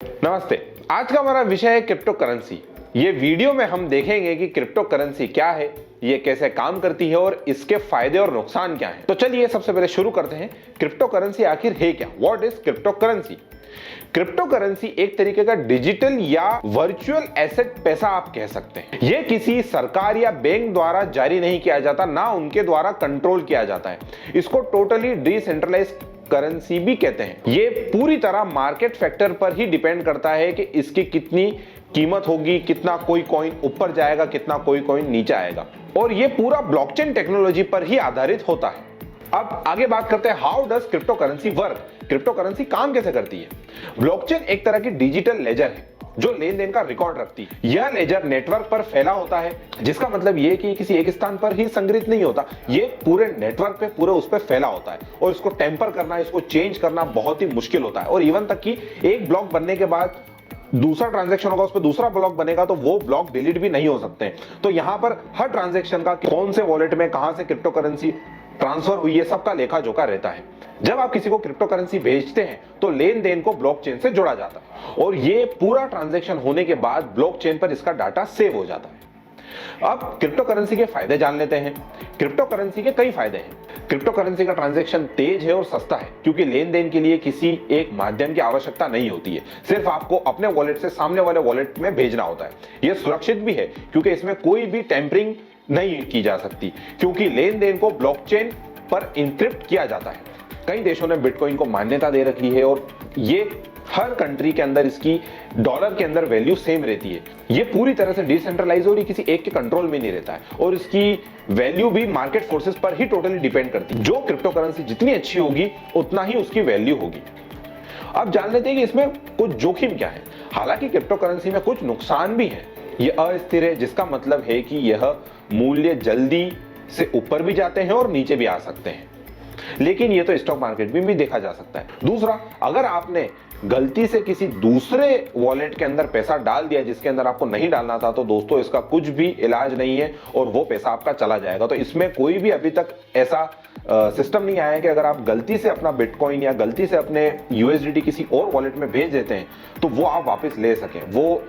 नमस्ते। आज का हमारा विषय है क्रिप्टो करेंसी। ये वीडियो में हम देखेंगे कि क्रिप्टो करेंसी क्या है, ये कैसे काम करती है और इसके फायदे और नुकसान क्या हैं। तो चलिए सबसे पहले शुरू करते हैं। क्रिप्टो करेंसी आखिर है क्या? What is crypto currency? Crypto currency एक तरीके का डिजिटल या वर्चुअल एसेट पैसा आप कह सकते हैं। यह किसी सरकार या बैंक द्वारा जारी नहीं किया जाता, ना उनके द्वारा कंट्रोल किया जाता है। इसको टोटली डिसेंट्रलाइज करेंसी भी कहते हैं। ये पूरी तरह मार्केट फैक्टर पर ही डिपेंड करता है कि इसकी कितनी कीमत होगी, कितना कोई कॉइन ऊपर जाएगा, कितना कोई कॉइन नीचे आएगा, और ये पूरा ब्लॉकचेन टेक्नोलॉजी पर ही आधारित होता है। अब आगे बात करते हैं how does crypto currency work. Crypto currency काम कैसे करती है? ब्लॉकचेन एक तरह की डिजिटल लेजर है जो लेन देन का रिकॉर्ड रखती है। यह लेजर नेटवर्क पर फैला होता है, जिसका मतलब यह कि किसी एक स्थान पर ही संग्रहित नहीं होता, यह पूरे नेटवर्क पे पूरे उस पर फैला होता है, और इसको टेम्पर करना, इसको चेंज करना बहुत ही मुश्किल होता है। और इवन तक कि एक ब्लॉक बनने के बाद दूसरा ट्रांजैक्शन होगा, उस पर दूसरा ब्लॉक बनेगा तो वो ब्लॉक डिलीट भी नहीं हो सकते। तो यहां पर हर ट्रांजैक्शन का कौन से वॉलेट में कहां से क्रिप्टो करेंसी ट्रांसफर हुई है, सबका लेखा जोखा रहता है। जब आप किसी को क्रिप्टो करेंसी भेजते हैं तो लेन देन को ब्लॉकचेन से जोड़ा जाता है, और ये पूरा ट्रांजैक्शन होने के बाद ब्लॉकचेन पर इसका डाटा सेव हो जाता है। अब क्रिप्टो करेंसी के फायदे जान लेते हैं। क्रिप्टो करेंसी के कई फायदे हैं। क्रिप्टो करेंसी का ट्रांजैक्शन तेज है और सस्ता है, क्योंकि लेन देन के लिए किसी एक माध्यम की आवश्यकता नहीं होती है। सिर्फ आपको अपने वॉलेट से सामने वाले वॉलेट में भेजना होता है। यह सुरक्षित भी है, क्योंकि इसमें कोई भी टेम्परिंग नहीं की जा सकती, क्योंकि लेन देन को ब्लॉकचेन पर इंक्रिप्ट किया जाता है। कई देशों ने बिटकॉइन को मान्यता दे रखी है, और ये हर कंट्री के अंदर इसकी डॉलर के अंदर वैल्यू सेम रहती है। ये पूरी तरह से डिसेंट्रलाइज और किसी एक के कंट्रोल में नहीं रहता है, और इसकी वैल्यू भी मार्केट फोर्सेस पर ही टोटली डिपेंड करती है। जो क्रिप्टो करेंसी जितनी अच्छी होगी उतना ही उसकी वैल्यू होगी। अब जान लेते हैं कि इसमें कुछ जोखिम क्या है। हालांकि क्रिप्टो करेंसी में कुछ नुकसान भी है। यह अस्थिर है, जिसका मतलब है कि यह मूल्य जल्दी से ऊपर भी जाते हैं और नीचे भी आ सकते हैं, लेकिन ये तो स्टॉक मार्केट में भी देखा जा सकता है। दूसरा, अगर आपने गलती से किसी दूसरे वॉलेट के अंदर पैसा डाल दिया जिसके अंदर आपको नहीं डालना था, तो दोस्तों इसका कुछ भी इलाज नहीं है और वो पैसा आपका चला जाएगा। तो इसमें कोई भी अभी तक ऐसा सिस्टम नहीं आया है कि अगर आप गलती से अपना बिटकॉइन या गलती से अपने यूएसडीटी किसी और वॉलेट में भेज देते हैं तो वो आप वापस ले सकें। वो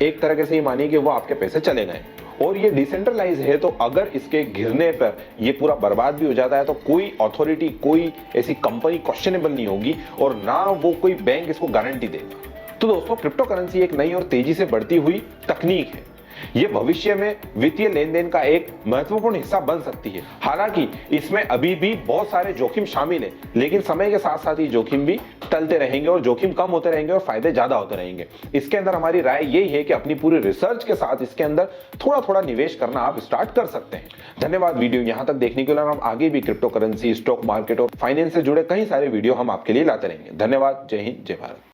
एक तरह से ही मानिए कि वो आपके पैसे चले गए। और ये डिसेंट्रलाइज है, तो अगर इसके गिरने पर ये पूरा बर्बाद भी हो जाता है तो कोई अथॉरिटी, कोई ऐसी कंपनी क्वेश्चनेबल नहीं होगी, और ना वो कोई बैंक इसको गारंटी देगा। तो दोस्तों, क्रिप्टो करेंसी एक नई और तेजी से बढ़ती हुई तकनीक है। ये भविष्य में वित्तीय लेन देन का एक महत्वपूर्ण हिस्सा बन सकती है। हालांकि इसमें अभी भी बहुत सारे जोखिम शामिल हैं, लेकिन समय के साथ साथ ये जोखिम भी टलते रहेंगे और जोखिम कम होते रहेंगे और फायदे ज्यादा होते रहेंगे। इसके अंदर हमारी राय यही है कि अपनी पूरी रिसर्च के साथ इसके अंदर थोड़ा थोड़ा निवेश करना आप स्टार्ट कर सकते हैं। धन्यवाद वीडियो यहां तक देखने के लिए। हम आगे भी क्रिप्टो करेंसी, स्टॉक मार्केट और फाइनेंस से जुड़े कई सारे वीडियो हम आपके लिए लाते रहेंगे। धन्यवाद। जय हिंद, जय भारत।